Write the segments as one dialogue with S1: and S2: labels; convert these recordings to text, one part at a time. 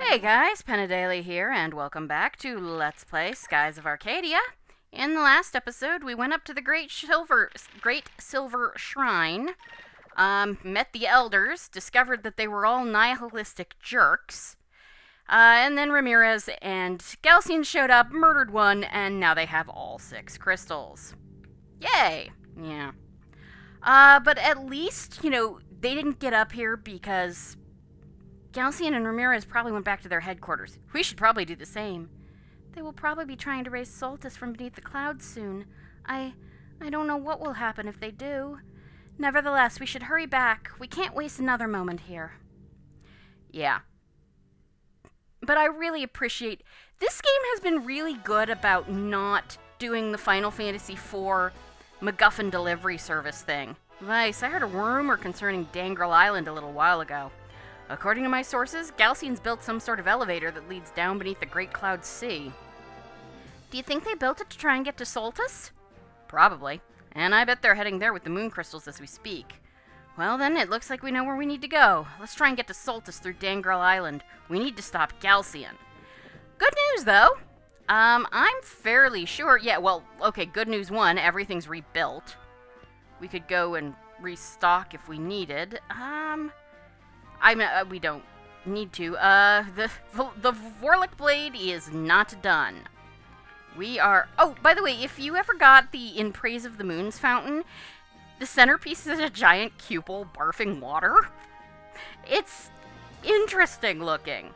S1: Hey guys, Penadaily here, and welcome back to Let's Play Skies of Arcadia. In the last episode, we went up to the Great Silver Shrine, met the elders, discovered that they were all nihilistic jerks, and then Ramirez and Galcian showed up, murdered one, and now they have all 6 crystals. Yay! Yeah. But at least, they didn't get up here because Galcian and Ramirez probably went back to their headquarters. We should probably do the same. They will probably be trying to raise Soltis from beneath the clouds soon. I don't know what will happen if they do. Nevertheless, we should hurry back. We can't waste another moment here. Yeah. But I really appreciate... This game has been really good about not doing the Final Fantasy IV MacGuffin delivery service thing. Nice, I heard a rumor concerning Dangral Island a little while ago. According to my sources, Galcian's built some sort of elevator that leads down beneath the Great Cloud Sea. Do you think they built it to try and get to Soltis? Probably. And I bet they're heading there with the moon crystals as we speak. Well then, it looks like we know where we need to go. Let's try and get to Soltis through Dangral Island. We need to stop Galcian. Good news, though. I'm fairly sure... Yeah, well, okay, good news 1, everything's rebuilt. We could go and restock if we needed. We don't need to. The Vorlic Blade is not done. We are... Oh, by the way, if you ever got the In Praise of the Moon's fountain, the centerpiece is a giant cupel barfing water. It's interesting looking.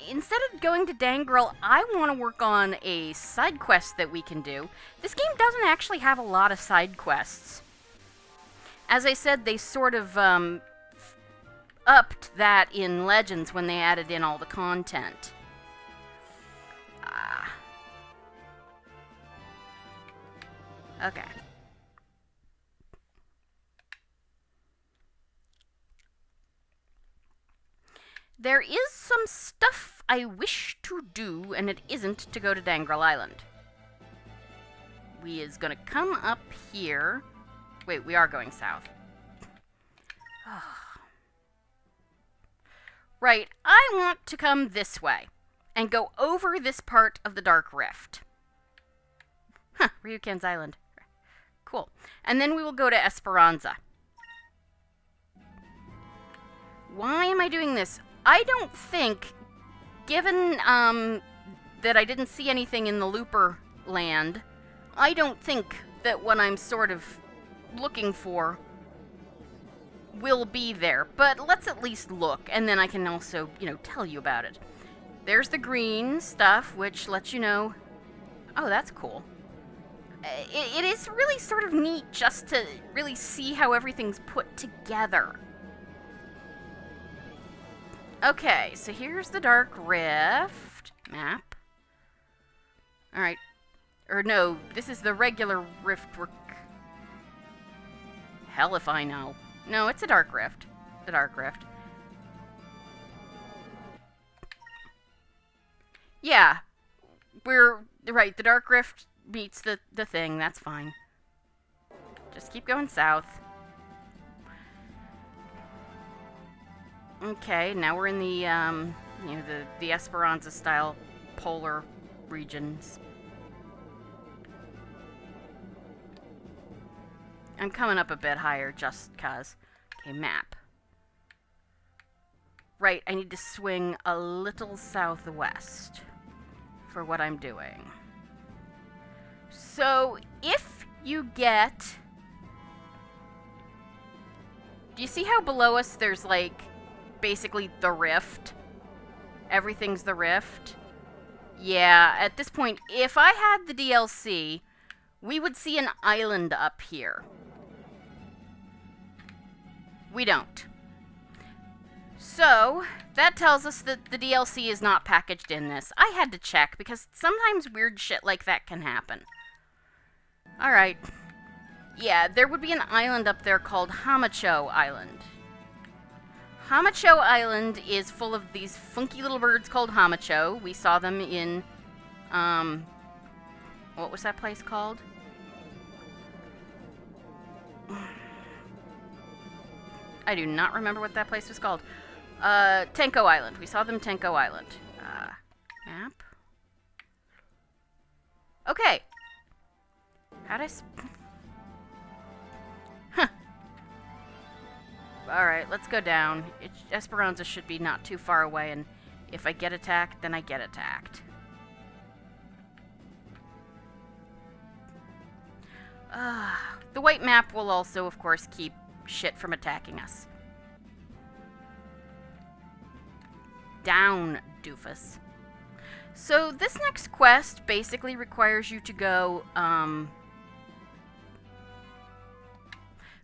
S1: Instead of going to Dangral, I want to work on a side quest that we can do. This game doesn't actually have a lot of side quests. As I said, they sort of, upped that in Legends when they added in all the content. Okay. There is some stuff I wish to do, and it isn't to go to Dangral Island. We is gonna come up here. Wait, we are going south. Right, I want to come this way, and go over this part of the Dark Rift. Huh, Ryuken's Island. Cool. And then we will go to Esperanza. Why am I doing this? I don't think, given, that I didn't see anything in the Looper land, I don't think that what I'm sort of looking for will be there, but let's at least look, and then I can also, tell you about it. There's the green stuff, which lets you know... Oh, that's cool. It is really sort of neat just to really see how everything's put together. Okay, so here's the Dark Rift map. Alright. Or no, this is the regular rift. Hell if I know. No, it's a Dark Rift. The Dark Rift. Yeah. We're... Right, the Dark Rift beats the thing. That's fine. Just keep going south. Okay, now we're in the, the Esperanza-style polar regions. I'm coming up a bit higher just cause. Okay, map. Right, I need to swing a little southwest for what I'm doing. So, if you get... Do you see how below us there's, like, basically the rift? Everything's the rift? Yeah, at this point, if I had the DLC, we would see an island up here. We don't. So, that tells us that the DLC is not packaged in this. I had to check, because sometimes weird shit like that can happen. Alright. Yeah, there would be an island up there called Hamacho Island. Hamacho Island is full of these funky little birds called Hamacho. We saw them in, what was that place called? I do not remember what that place was called. Tenko Island. We saw them Tenko Island. Map. Okay. How'd I... Huh. Alright, let's go down. Esperanza should be not too far away, and if I get attacked, then I get attacked. The white map will also, of course, keep shit from attacking us. Down, doofus. So this next quest basically requires you to go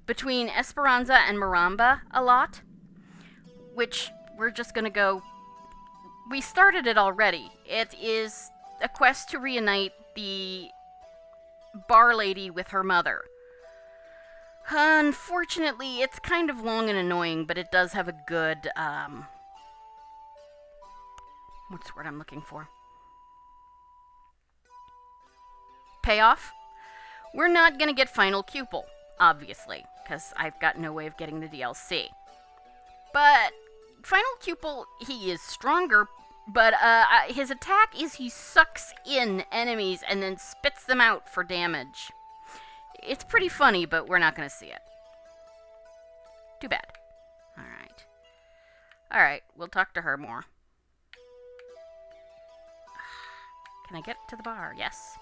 S1: between Esperanza and Maramba a lot, which we're just gonna go... We started it already. It is a quest to reunite the bar lady with her mother. Unfortunately, it's kind of long and annoying, but it does have a good, what's the word I'm looking for? Payoff. We're not gonna get Final Cupel, obviously, because I've got no way of getting the DLC. But Final Cupel, he is stronger, but his attack is he sucks in enemies and then spits them out for damage. It's pretty funny, but we're not gonna see it. Too bad. Alright. Alright, we'll talk to her more. Can I get to the bar? Yes.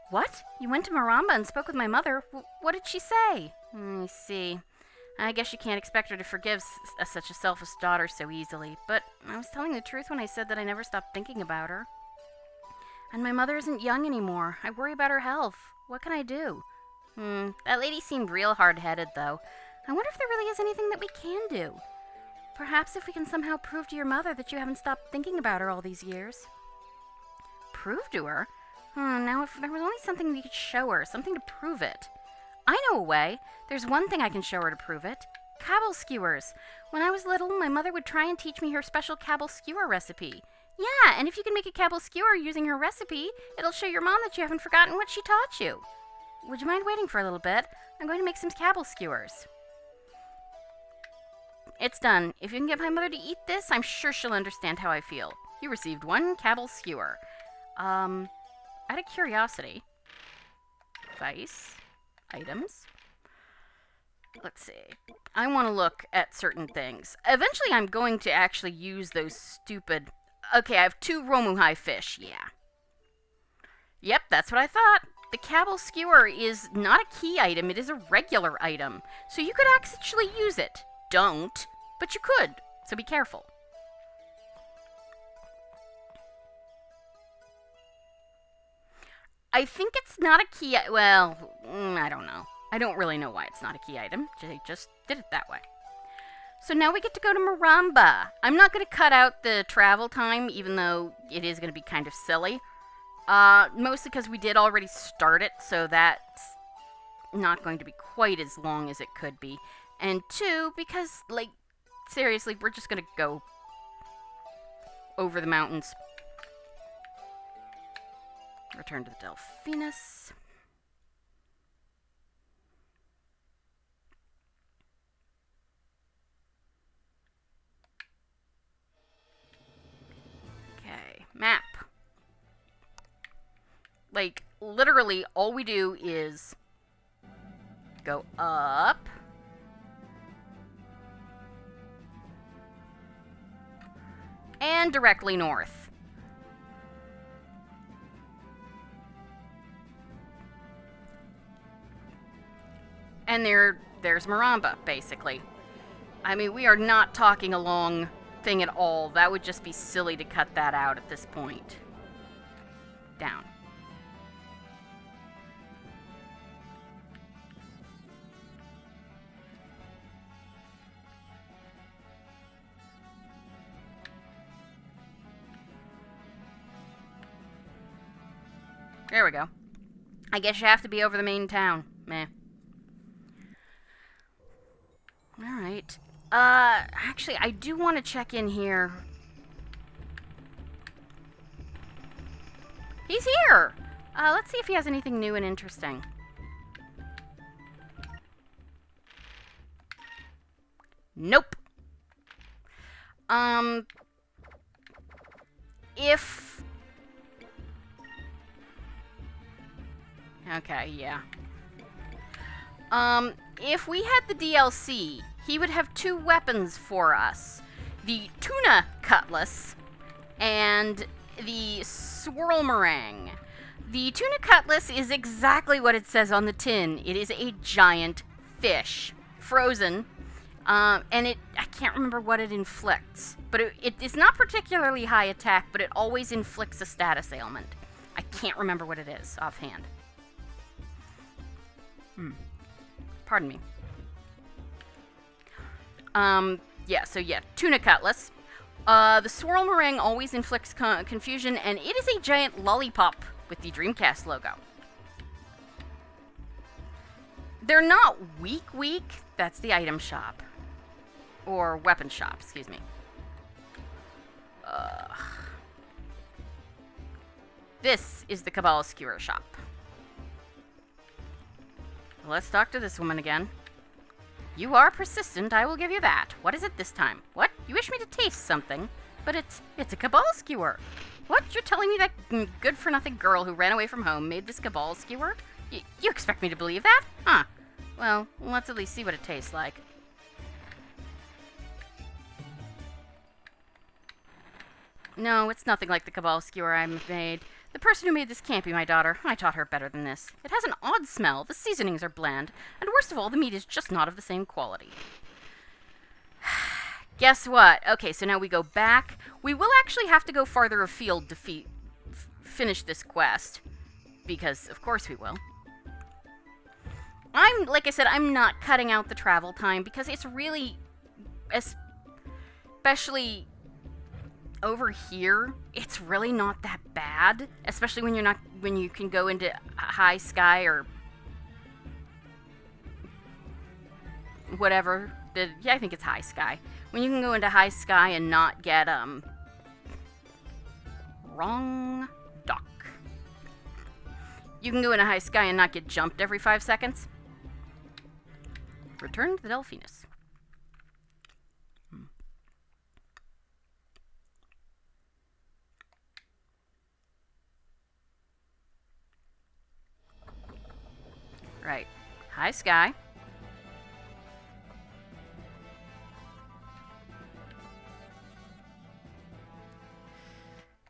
S1: What? You went to Maramba and spoke with my mother? What did she say? I see. I guess you can't expect her to forgive such a selfish daughter so easily, but I was telling the truth when I said that I never stopped thinking about her. And my mother isn't young anymore. I worry about her health. What can I do? That lady seemed real hard-headed, though. I wonder if there really is anything that we can do. Perhaps if we can somehow prove to your mother that you haven't stopped thinking about her all these years. Prove to her? Now if there was only something we could show her, something to prove it. I know a way. There's one thing I can show her to prove it. Kabal Skewers. When I was little, my mother would try and teach me her special Kabal Skewer recipe. Yeah, and if you can make a Kabal Skewer using her recipe, it'll show your mom that you haven't forgotten what she taught you. Would you mind waiting for a little bit? I'm going to make some Kabal Skewers. It's done. If you can get my mother to eat this, I'm sure she'll understand how I feel. You received one Kabal Skewer. Out of curiosity. Vice. Items. Let's see. I want to look at certain things. Eventually I'm going to actually use those stupid... Okay, I have 2 Romuhai fish. Yeah. Yep, that's what I thought. The Kabal Skewer is not a key item, it is a regular item. So you could actually use it. Don't, but you could, so be careful. I think it's not a key... Well, I don't know. I don't really know why it's not a key item. They just did it that way. So now we get to go to Maramba. I'm not going to cut out the travel time, even though it is going to be kind of silly. Mostly because we did already start it, so that's not going to be quite as long as it could be. And 2, because, like, seriously, we're just going to go over the mountains. Return to the Delphinus. Okay, map. Like, literally, all we do is go up. And directly north. And there's Maramba, basically. I mean, we are not talking a long thing at all. That would just be silly to cut that out at this point. Down. There we go. I guess you have to be over the main town. Meh. Alright. Actually, I do want to check in here. He's here! Let's see if he has anything new and interesting. Nope. If... Okay, yeah. If we had the DLC, he would have 2 weapons for us. The tuna cutlass and the swirl meringue. The tuna cutlass is exactly what it says on the tin. It is a giant fish, frozen, and I can't remember what it inflicts, but it is not particularly high attack, but it always inflicts a status ailment. I can't remember what it is offhand. Pardon me. Yeah, tuna cutlass. The swirl meringue always inflicts confusion, and it is a giant lollipop with the Dreamcast logo. They're not weak. That's the item shop. Or weapon shop, excuse me. This is the Kabal Skewer shop. Let's talk to this woman again. You are persistent, I will give you that. What is it this time? What? You wish me to taste something? But it's a Kabal Skewer. What? You're telling me that good-for-nothing girl who ran away from home made this Kabal Skewer? You expect me to believe that? Huh. Well, let's at least see what it tastes like. No, it's nothing like the Kabal Skewer I made. The person who made this can't be my daughter. I taught her better than this. It has an odd smell, the seasonings are bland, and worst of all, the meat is just not of the same quality. Guess what? Okay, so now we go back. We will actually have to go farther afield to finish this quest, because of course we will. Like I said, I'm not cutting out the travel time, because it's really, especially over here, it's really not that bad, especially when you can go into high sky or whatever. Yeah, I think it's high sky. When you can go into high sky and not get wrong dock. You can go into high sky and not get jumped every 5 seconds. Return to the Delphinus. Right. High sky.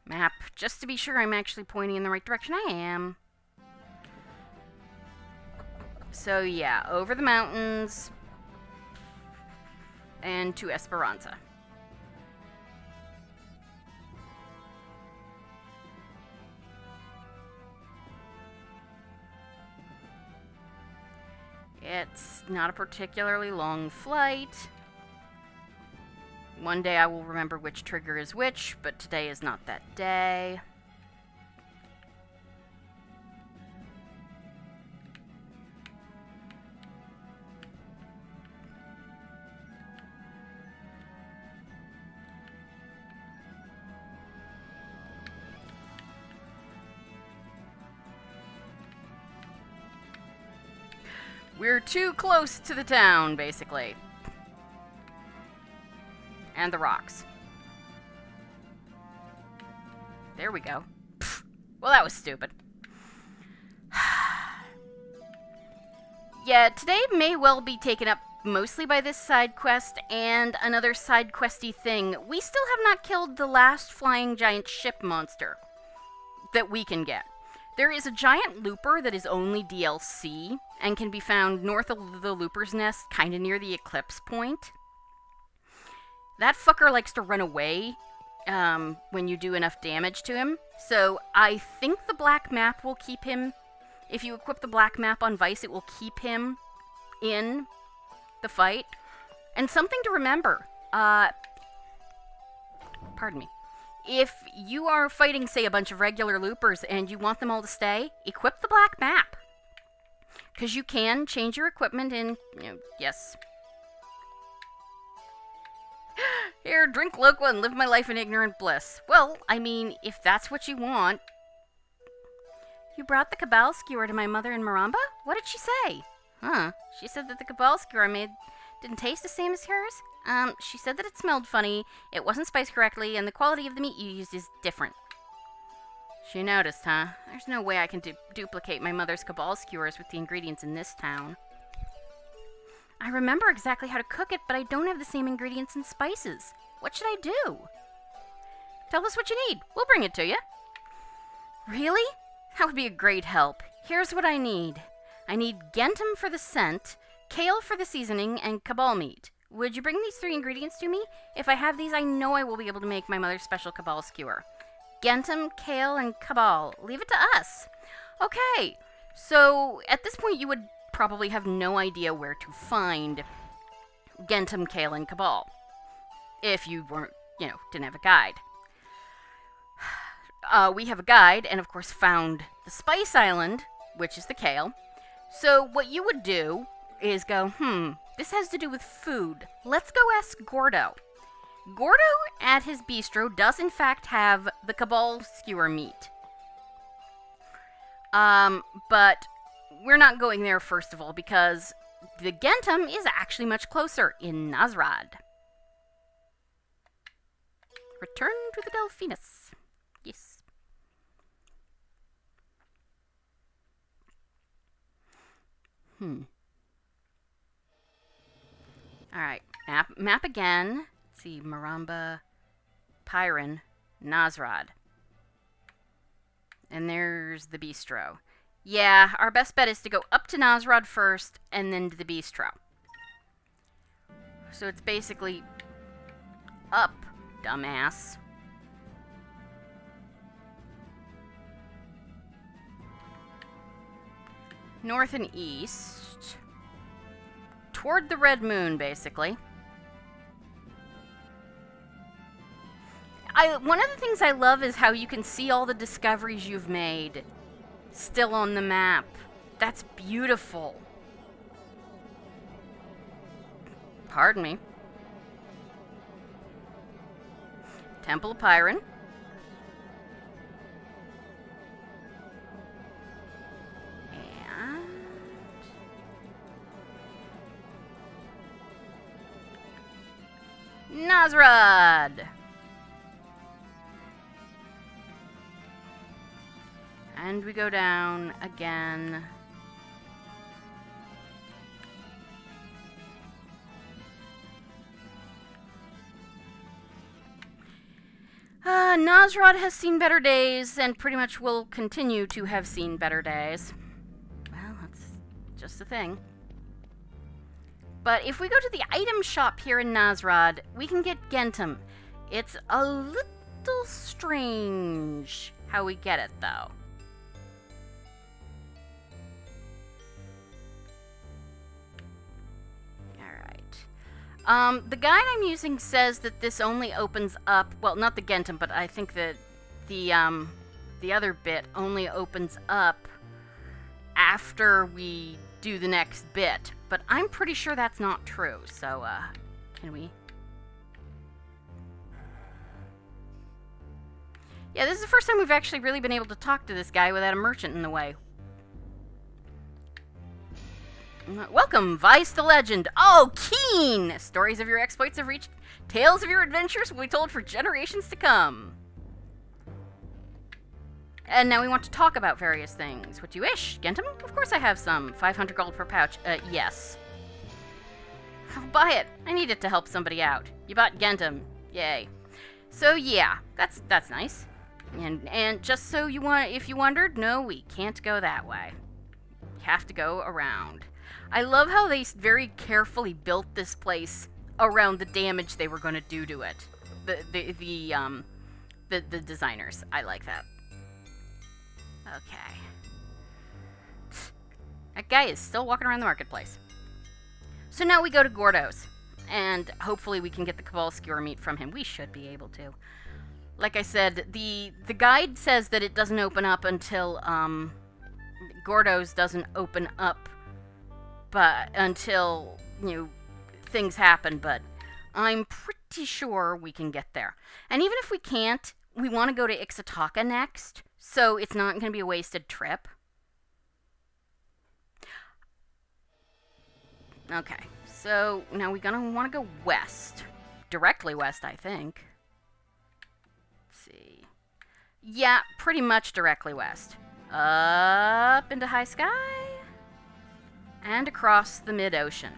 S1: Map. Just to be sure I'm actually pointing in the right direction. I am. So yeah, over the mountains and to Esperanza. It's not a particularly long flight. One day I will remember which trigger is which, but today is not that day. We're too close to the town, basically. And the rocks. There we go. Pfft. Well, that was stupid. Yeah, today may well be taken up mostly by this side quest and another side questy thing. We still have not killed the last flying giant ship monster that we can get. There is a giant looper that is only DLC and can be found north of the looper's nest, kind of near the eclipse point. That fucker likes to run away when you do enough damage to him. So I think the black map will keep him. If you equip the black map on Vice, it will keep him in the fight. And something to remember. Pardon me. If you are fighting, say, a bunch of regular loopers and you want them all to stay, equip the black map. Because you can change your equipment in, yes. Here, drink Loqua and live my life in ignorant bliss. Well, I mean, if that's what you want. You brought the Kabal Skewer to my mother in Maramba? What did she say? Huh, she said that the Kabal Skewer I made Didn't taste the same as hers? She said that it smelled funny, it wasn't spiced correctly, and the quality of the meat you used is different. She noticed, huh? There's no way I can duplicate my mother's Kabal Skewers with the ingredients in this town. I remember exactly how to cook it, but I don't have the same ingredients and spices. What should I do? Tell us what you need. We'll bring it to you. Really? That would be a great help. Here's what I need. I need gentum for the scent, kale for the seasoning, and kabal meat. Would you bring these 3 ingredients to me? If I have these, I know I will be able to make my mother's special Kabal Skewer. Gentum, kale, and kabal. Leave it to us. Okay, so at this point you would probably have no idea where to find gentum, kale, and kabal. If you weren't, didn't have a guide. We have a guide, and of course found the Spice Island, which is the kale. So what you would do is go, this has to do with food. Let's go ask Gordo. Gordo at his bistro does in fact have the Kabal Skewer meat. But we're not going there first of all because the Gentum is actually much closer in Nazrad. Return to the Delphinus. Yes. Alright, map again. Let's see, Maramba, Pyron, Nazrad. And there's the bistro. Yeah, our best bet is to go up to Nazrad first, and then to the bistro. So it's basically up, dumbass. North and east. Toward the red moon, basically. One of the things I love is how you can see all the discoveries you've made still on the map. That's beautiful. Pardon me. Temple of Pyron. Nazrad! And we go down again. Nazrad has seen better days, and pretty much will continue to have seen better days. Well, that's just the thing. But if we go to the item shop here in Nazrad, we can get Gentum. It's a little strange how we get it, though. Alright. The guide I'm using says that this only opens up... Well, not the Gentum, but I think that the other bit only opens up after we do the next bit. But I'm pretty sure that's not true, so, can we? Yeah, this is the first time we've actually really been able to talk to this guy without a merchant in the way. Welcome, Vice the Legend. Oh, keen! Stories of your exploits have reached. Tales of your adventures will be told for generations to come. And now we want to talk about various things. What do you wish? Gentum? Of course I have some. 500 gold per pouch. Yes. I'll buy it. I need it to help somebody out. You bought Gentum. Yay. So yeah, that's nice. And just so if you wondered, no, we can't go that way. You have to go around. I love how they very carefully built this place around the damage they were going to do to it. The designers. I like that. Okay. That guy is still walking around the marketplace. So now we go to Gordo's. And hopefully we can get the Kabal Skewer meat from him. We should be able to. Like I said, the guide says that it doesn't open up until, Gordo's doesn't open up, but until, things happen, but I'm pretty sure we can get there. And even if we can't, we want to go to Ixataka next, so it's not going to be a wasted trip. Okay, So, now we're gonna want to go west. Directly west, I think. Let's see. Yeah, pretty much directly west. Up into high sky. And across the mid-ocean.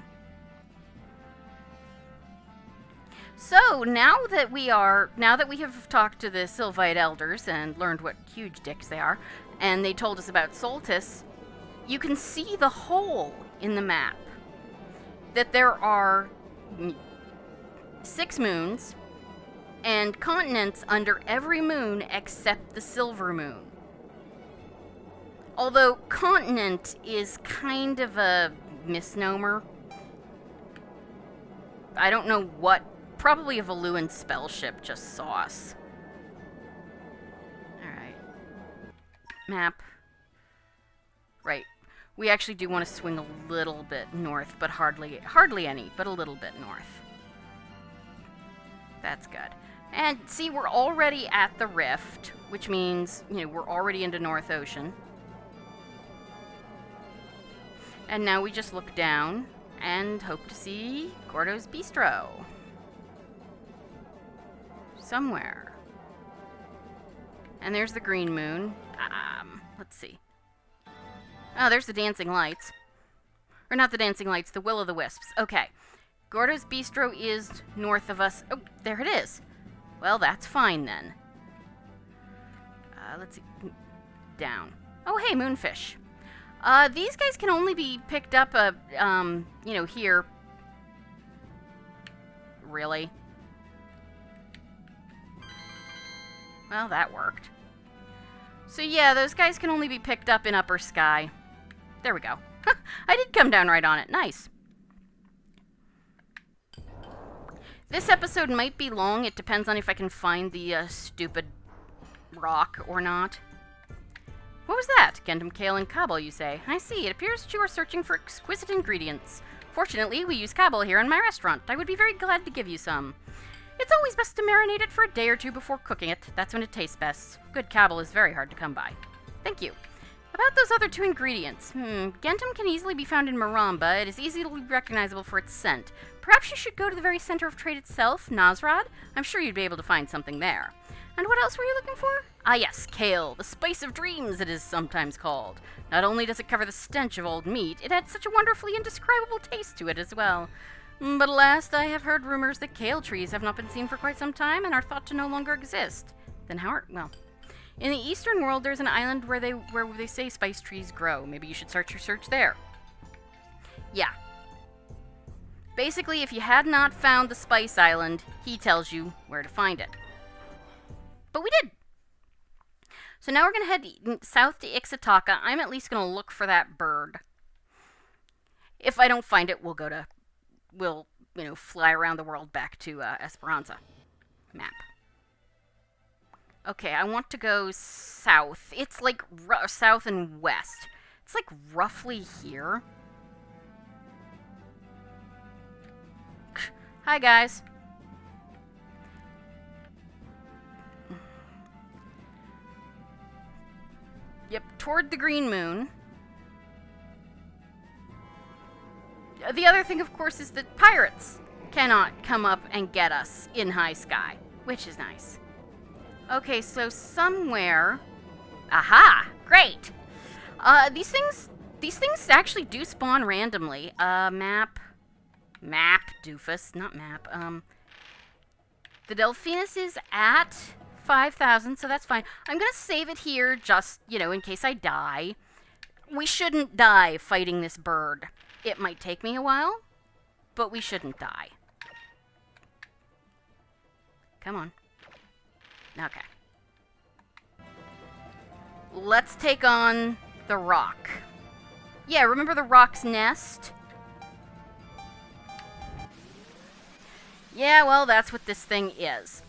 S1: So, now that we have talked to the Sylvite elders and learned what huge dicks they are, and they told us about Soltis, you can see the hole in the map. That there are 6 moons and continents under every moon except the silver moon. Although continent is kind of a misnomer. I don't know what. Probably a Valuan spell ship just saw us. Alright. Map. Right. We actually do want to swing a little bit north, but hardly any, but a little bit north. That's good. And see, we're already at the rift, which means, you know, we're already into North Ocean. And now we just look down and hope to see Gordo's Bistro. Somewhere. And there's the green moon. Let's see. Oh, there's the dancing lights. Or not the dancing lights, the will-o'-the-wisps. Okay. Gordo's Bistro is north of us. Oh, there it is. Well, that's fine then. Let's see. Down. Oh, hey, moonfish. These guys can only be picked up, you know, here. Really? Well, that worked. So yeah, those guys can only be picked up in upper sky. There we go. I did come down right on it. Nice. This episode might be long. It depends on if I can find the stupid rock or not. What was that? Gendum kale and Kabal, you say? I see. It appears that you are searching for exquisite ingredients. Fortunately, we use Kabal here in my restaurant. I would be very glad to give you some. It's always best to marinate it for a day or two before cooking it. That's when it tastes best. Good Kabal is very hard to come by. Thank you. About those other 2 ingredients. Gentum can easily be found in Maramba. It is easily recognizable for its scent. Perhaps you should go to the very center of trade itself, Nazrad. I'm sure you'd be able to find something there. And what else were you looking for? Ah yes, kale, the spice of dreams it is sometimes called. Not only does it cover the stench of old meat, it adds such a wonderfully indescribable taste to it as well. But alas, I have heard rumors that kale trees have not been seen for quite some time and are thought to no longer exist. Then how are... well... in the eastern world, there's an island where they say spice trees grow. Maybe you should start your search there. Yeah. Basically, if you had not found the Spice Island, he tells you where to find it. But we did! So now we're going to head south to Ixataka. I'm at least going to look for that bird. If I don't find it, we'll, you know, fly around the world back to Esperanza. Map. Okay, I want to go south. It's like south and west. It's like roughly here. Hi, guys. Yep, toward the green moon. The other thing, of course, is that pirates cannot come up and get us in high sky, which is nice. Okay, so somewhere... aha! Great! These things actually do spawn randomly. Map, doofus, not map. The Delphinus is at 5,000, so that's fine. I'm gonna save it here just, you know, in case I die. We shouldn't die fighting this bird. It might take me a while, but we shouldn't die. Come on. Okay. Let's take on the rock. Yeah, remember the rock's nest? Yeah, well, that's what this thing is.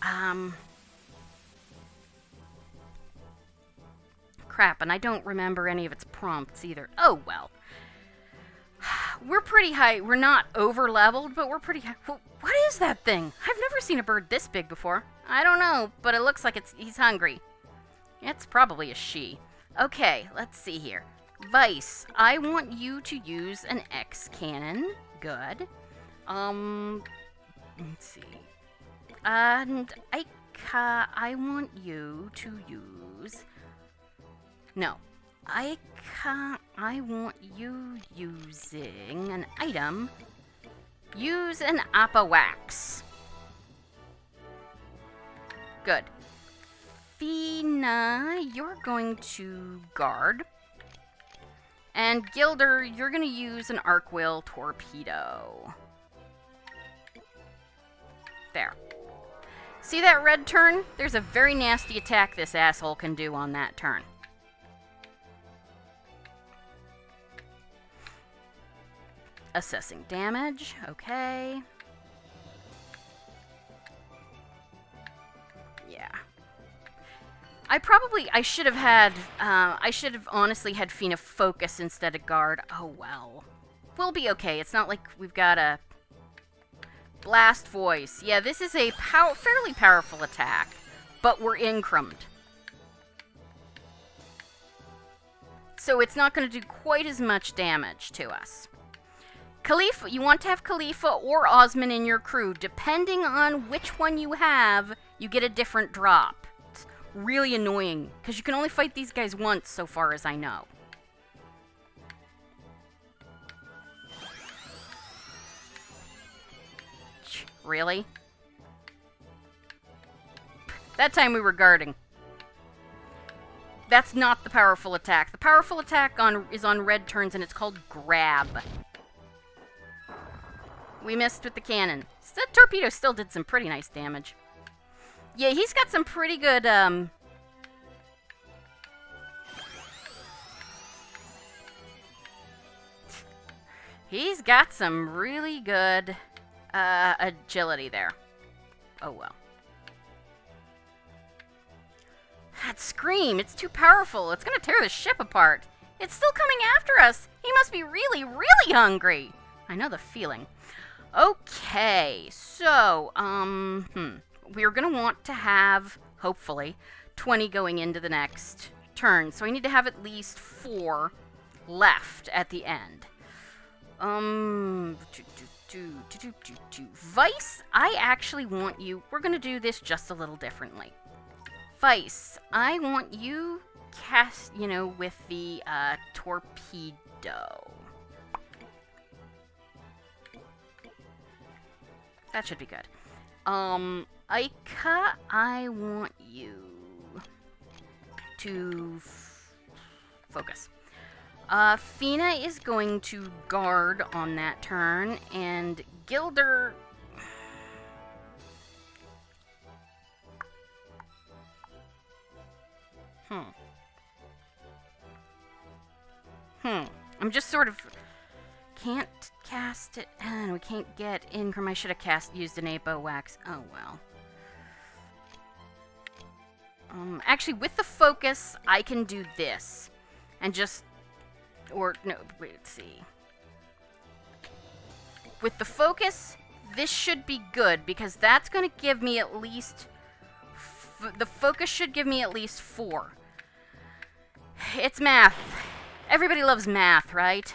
S1: Crap, and I don't remember any of its prompts either. Oh, well. We're pretty high. We're not over-leveled, but we're pretty high. What is that thing? I've never seen a bird this big before. I don't know, but it looks like he's hungry. It's probably a she. Okay, let's see here. Vice, I want you to use an X cannon. Good. Let's see. And I want you to use... No. I want you using an item. Use an Appa Wax. Good. Fina, you're going to guard. And Gilder, you're going to use an Arc Wheel Torpedo. There. See that red turn? There's a very nasty attack this asshole can do on that turn. Assessing damage. Okay. Yeah. I should have honestly had Fina focus instead of guard. Oh well. We'll be okay. It's not like we've got a Blast Voice. Yeah, this is a fairly powerful attack, but we're incrumed. So it's not going to do quite as much damage to us. Khalifa, you want to have Khalifa or Osman in your crew. Depending on which one you have, you get a different drop. It's really annoying, because you can only fight these guys once, so far as I know. Really? That time we were guarding. That's not the powerful attack. The powerful attack is on red turns, and it's called Grab. We missed with the cannon. That torpedo still did some pretty nice damage. Yeah, he's got some pretty good, He's got some really good, agility there. Oh, well. That scream, it's too powerful. It's gonna tear the ship apart. It's still coming after us. He must be really, really hungry. I know the feeling. Okay, so, we're gonna want to have, hopefully, 20 going into the next turn. So I need to have at least 4 left at the end. Vice, I actually want you, we're gonna do this just a little differently. Vice, I want you cast, with the, torpedo. That should be good. Aika, I want you to focus. Fina is going to guard on that turn, and Gilder... I'm just sort of... Can't cast it, and we can't get Incrum. I should have used an Apo Wax. Oh, well. Actually, with the focus, I can do this. And just... Or, no, wait, let's see. With the focus, this should be good, because that's going to give me at least... the focus should give me at least 4. It's math. Everybody loves math, right?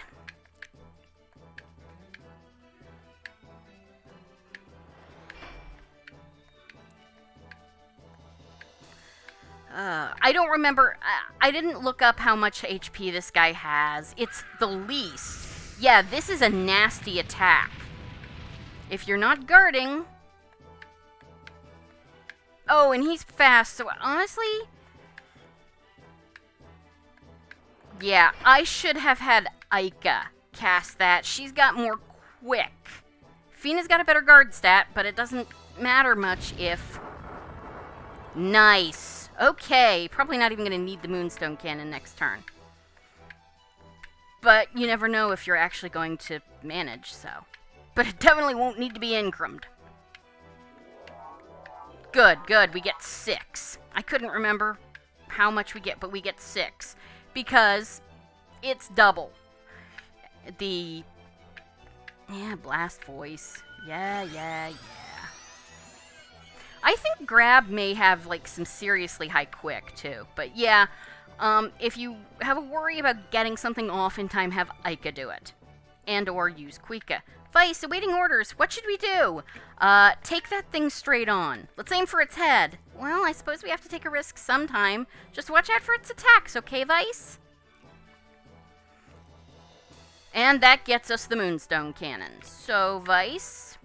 S1: I don't remember. I didn't look up how much HP this guy has. It's the least. Yeah, this is a nasty attack. If you're not guarding... Oh, and he's fast, so honestly... Yeah, I should have had Aika cast that. She's got more quick. Fina's got a better guard stat, but it doesn't matter much if... Nice. Okay, probably not even going to need the Moonstone Cannon next turn. But you never know if you're actually going to manage, so. But it definitely won't need to be incrumed. Good, good, we get 6. I couldn't remember how much we get, but we get 6. Because it's double. The... Yeah, Blast Voice. Yeah. I think Grab may have, like, some seriously high quick, too. But, yeah, if you have a worry about getting something off in time, have Aika do it. And or use Quika. Vice, awaiting orders. What should we do? Take that thing straight on. Let's aim for its head. Well, I suppose we have to take a risk sometime. Just watch out for its attacks, okay, Vice? And that gets us the Moonstone Cannon. So, Vice...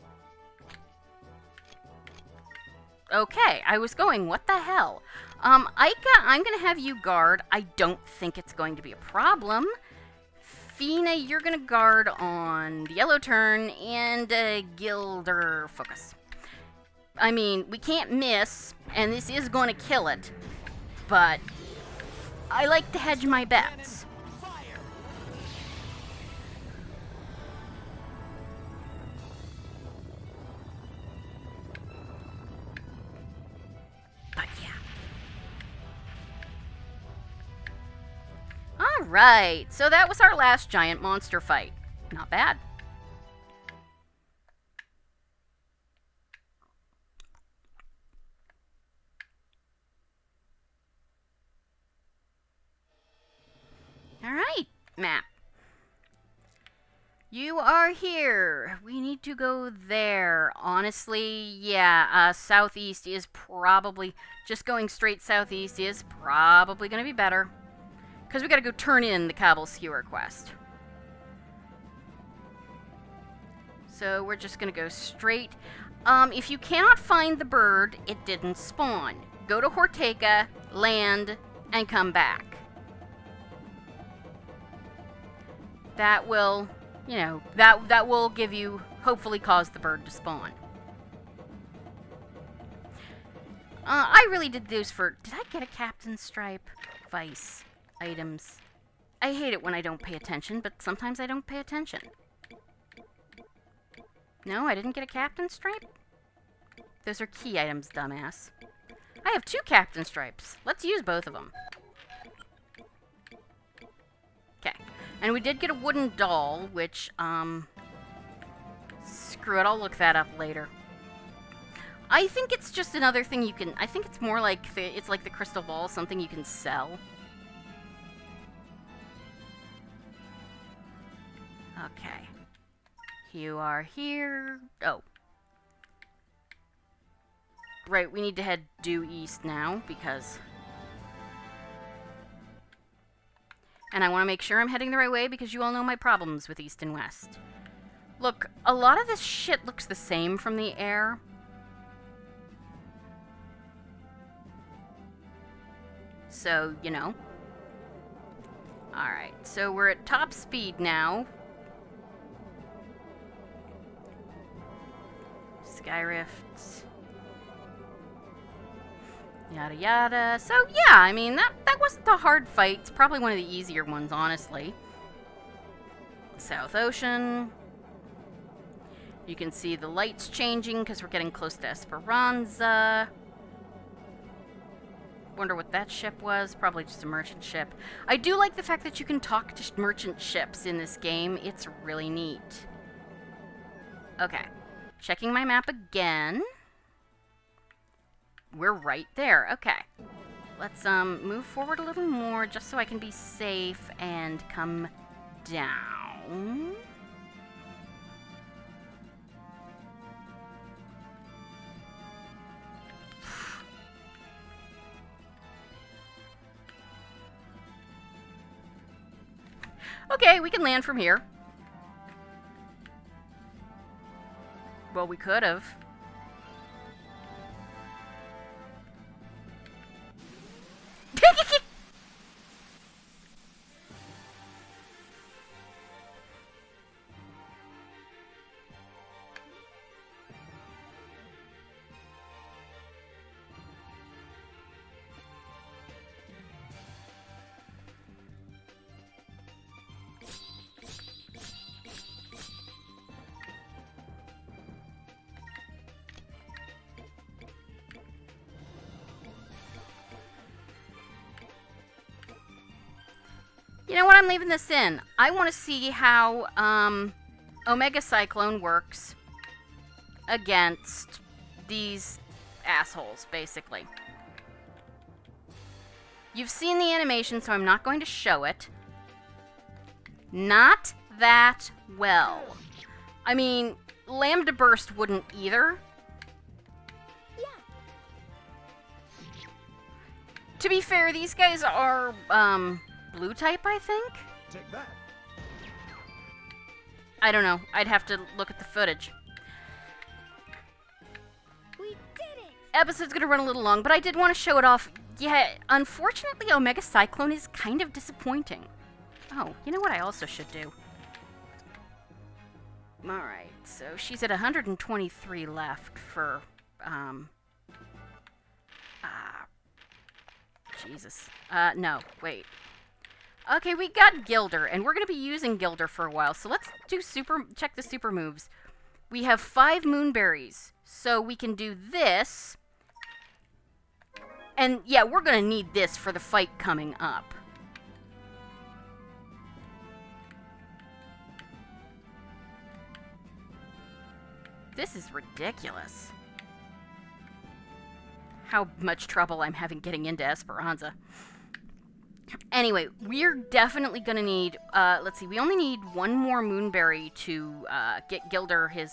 S1: Okay, I was going, what the hell? Aika, I'm going to have you guard. I don't think it's going to be a problem. Fina, you're going to guard on the yellow turn, and Gilder focus. I mean, we can't miss, and this is going to kill it, but I like to hedge my bets. But yeah. Alright, so that was our last giant monster fight. Not bad. Alright, map. You are here. We need to go there. Honestly, yeah, southeast is probably... Just going straight southeast is probably going to be better. Because we got to go turn in the Kabal Skewer quest. So we're just going to go straight. If you cannot find the bird, it didn't spawn. Go to Horteka, land, and come back. That will, you know, that will give you, hopefully cause the bird to spawn. I really did those for... Did I get a Captain Stripe? Vice. Items. I hate it when I don't pay attention, but sometimes I don't pay attention. No, I didn't get a Captain Stripe? Those are key items, dumbass. I have 2 Captain Stripes. Let's use both of them. Okay. And we did get a wooden doll, which, screw it, I'll look that up later. I think it's just another thing you can... I think it's more like... It's like the crystal ball, something you can sell. Okay. You are here. Oh. Right, we need to head due east now, because... And I want to make sure I'm heading the right way, because you all know my problems with east and west. Look, a lot of this shit looks the same from the air. So, you know. Alright, so we're at top speed now. Skyrift. Yada yada. So yeah, I mean, that wasn't a hard fight. It's probably one of the easier ones, honestly. South Ocean. You can see the lights changing because we're getting close to Esperanza. Wonder what that ship was. Probably just a merchant ship. I do like the fact that you can talk to merchant ships in this game. It's really neat. Okay. Checking my map again. We're right there. Okay. Let's move forward a little more just so I can be safe and come down. Okay, we can land from here. Well, we could have. You know what? I'm leaving this in. I want to see how Omega Cyclone works against these assholes, basically. You've seen the animation, so I'm not going to show it. Not that well. I mean, Lambda Burst wouldn't either.
S2: Yeah.
S1: To be fair, these guys are, blue type, I think?
S3: Take that.
S1: I don't know. I'd have to look at the footage.
S2: We did it!
S1: Episode's gonna run a little long, but I did want to show it off. Yeah, unfortunately, Omega Cyclone is kind of disappointing. Oh, you know what I also should do? Alright, so she's at 123 left for, Jesus. No, wait. Okay, we got Gilder, and we're going to be using Gilder for a while, so let's do check the super moves. We have 5 Moonberries, so we can do this. And, yeah, we're going to need this for the fight coming up. This is ridiculous. How much trouble I'm having getting into Esperanza. Anyway, we're definitely going to need, let's see, we only need 1 more Moonberry to get Gilder his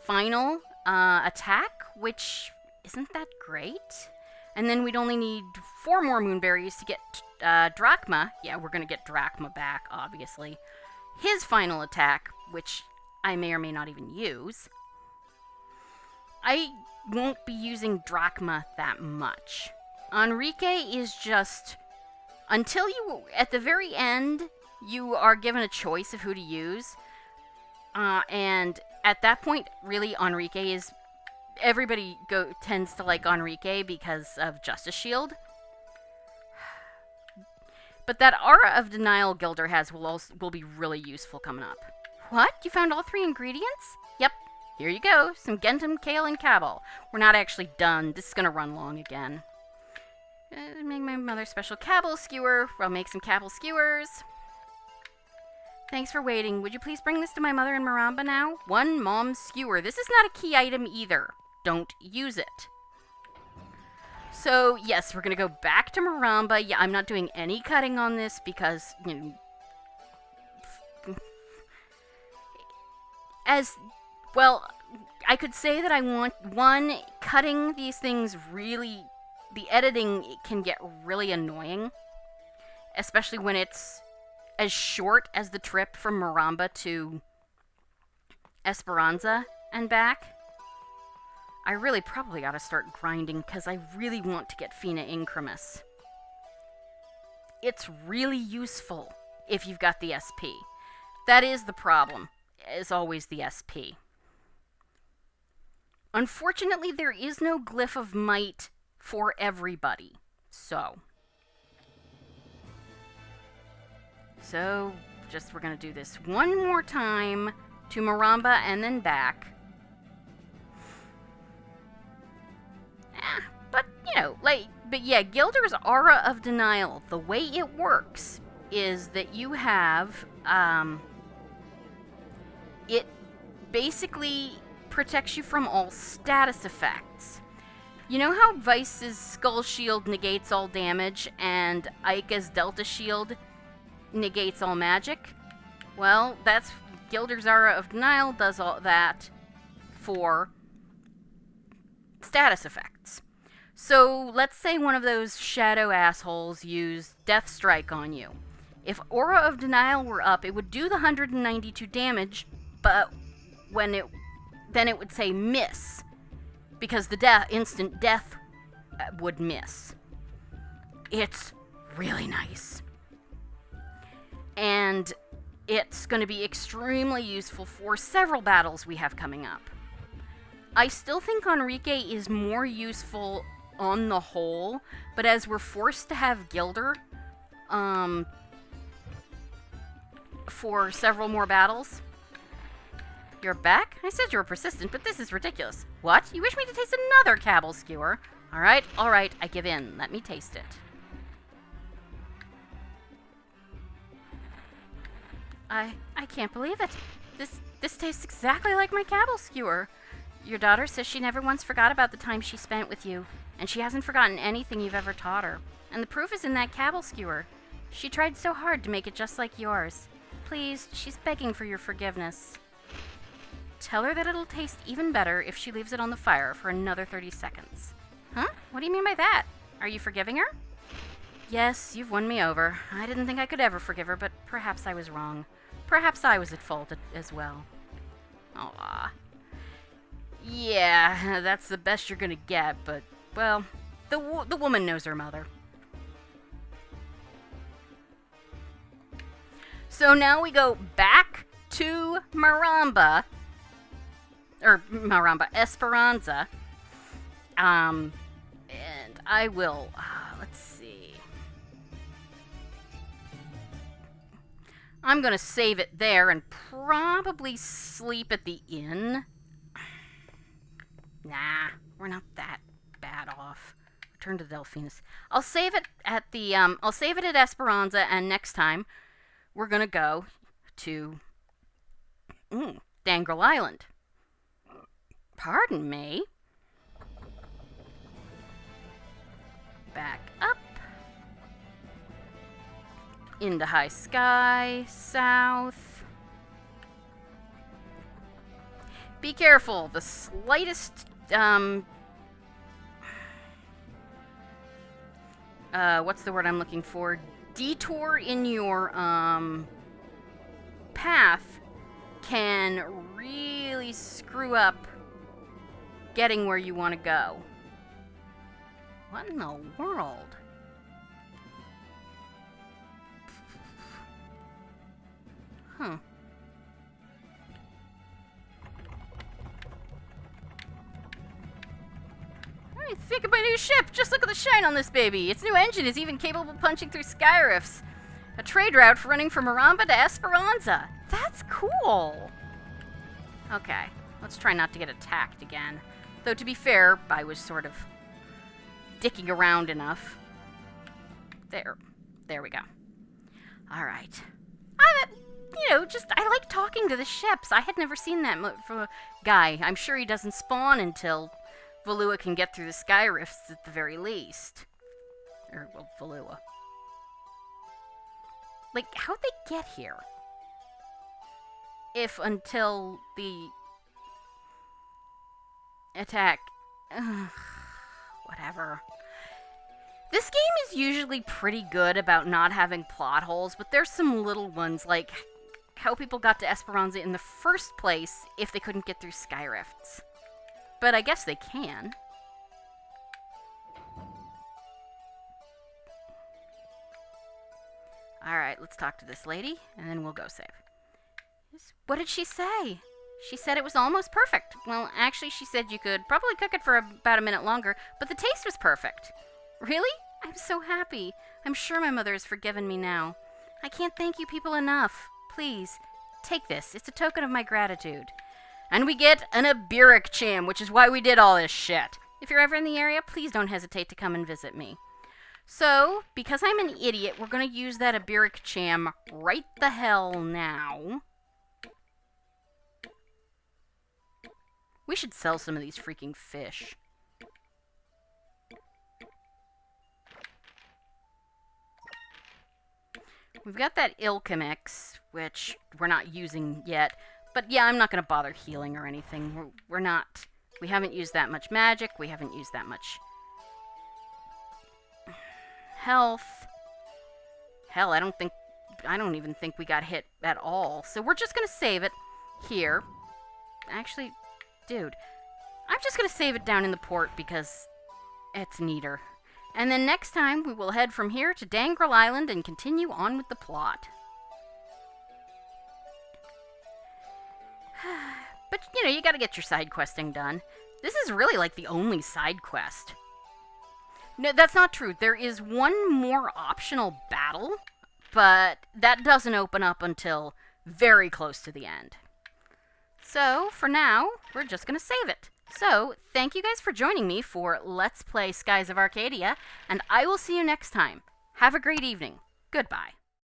S1: final attack, which isn't that great. And then we'd only need 4 more Moonberries to get Drachma. Yeah, we're going to get Drachma back, obviously. His final attack, which I may or may not even use. I won't be using Drachma that much. Enrique is just... Until you, at the very end, you are given a choice of who to use. And at that point, really, Enrique is... Everybody tends to like Enrique because of Justice Shield. But that Aura of Denial Gilder has will be really useful coming up. What? You found all 3 ingredients? Yep. Here you go. Some Gentum, Kale, and Kabal. We're not actually done. This is going to run long again. Make my mother special Kabal Skewer. I'll make some Kabal Skewers. Thanks for waiting. Would you please bring this to my mother in Maramba now? 1 Mom Skewer. This is not a key item either. Don't use it. So, yes, we're going to go back to Maramba. Yeah, I'm not doing any cutting on this because, you know... Well, I could say that I want, cutting these things really... The editing can get really annoying. Especially when it's as short as the trip from Maramba to Esperanza and back. I really probably ought to start grinding because I really want to get Fina Incremus. It's really useful if you've got the SP. That is the problem, is always the SP. Unfortunately, there is no Glyph of Might for everybody. So, we're going to do this one more time to Maramba and then back. But, you know, but yeah, Gilder's Aura of Denial, the way it works is that you have, it basically protects you from all status effects. You know how Vice's Skull Shield negates all damage and Aika's Delta Shield negates all magic? Well, that's Gilder's Aura of Denial does all that for status effects. So, let's say one of those shadow assholes used Death Strike on you. If Aura of Denial were up, it would do the 192 damage, but then it would say miss, because the instant death would miss. It's really nice. And it's going to be extremely useful for several battles we have coming up. I still think Enrique is more useful on the whole, but as we're forced to have Gilder for several more battles... You're back? I said you were persistent, but this is ridiculous. What? You wish me to taste another Kabal Skewer? Alright, I give in. Let me taste it. I can't believe it. This tastes exactly like my Kabal Skewer. Your daughter says she never once forgot about the time she spent with you, and she hasn't forgotten anything you've ever taught her. And the proof is in that Kabal Skewer. She tried so hard to make it just like yours. Please, she's begging for your forgiveness. Tell her that it'll taste even better if she leaves it on the fire for another 30 seconds. Huh? What do you mean by that? Are you forgiving her? Yes, you've won me over. I didn't think I could ever forgive her, but perhaps I was wrong. Perhaps I was at fault as well. Aw. Yeah, that's the best you're gonna get, but, well, the woman knows her mother. So now we go back to Esperanza. And I will, let's see. I'm gonna save it there and probably sleep at the inn. Nah, we're not that bad off. Return to Delphinus. I'll save it at Esperanza, and next time we're gonna go to Dangral Island. Pardon me. Back up. Into high sky, south. Be careful. The slightest, what's the word I'm looking for? Detour in your, path can really screw up getting where you want to go. What in the world? Huh. What do you think of my new ship? Just look at the shine on this baby. Its new engine is even capable of punching through sky rifts. A trade route running from Maramba to Esperanza. That's cool. Okay, let's try not to get attacked again. Though, to be fair, I was sort of dicking around enough. There we go. All right. I like talking to the ships. I had never seen that guy. I'm sure he doesn't spawn until Valua can get through the sky rifts at the very least. Or, well, Valua. Like, how'd they get here? If until the attack... Ugh, whatever. This game is usually pretty good about not having plot holes, but there's some little ones, like how people got to Esperanza in the first place if they couldn't get through sky rifts. But I guess they can. Alright, let's talk to this lady, and then we'll go save. What did she say? She said it was almost perfect. Well, actually, she said you could probably cook it for about a minute longer, but the taste was perfect. Really? I'm so happy. I'm sure my mother has forgiven me now. I can't thank you people enough. Please, take this. It's a token of my gratitude. And we get an Iberic cham, which is why we did all this shit. If you're ever in the area, please don't hesitate to come and visit me. So, because I'm an idiot, we're going to use that Iberic cham right the hell now. We should sell some of these freaking fish. We've got that Ilchemix, which we're not using yet. But yeah, I'm not going to bother healing or anything. We haven't used that much magic. We haven't used that much health. Hell, I don't even think we got hit at all. So we're just going to save it here. Actually, dude, I'm just going to save it down in the port because it's neater. And then next time, we will head from here to Dangral Island and continue on with the plot. But, you gotta get your side questing done. This is really like the only side quest. No, that's not true. There is one more optional battle, but that doesn't open up until very close to the end. So, for now, we're just gonna save it. So, thank you guys for joining me for Let's Play Skies of Arcadia, and I will see you next time. Have a great evening. Goodbye.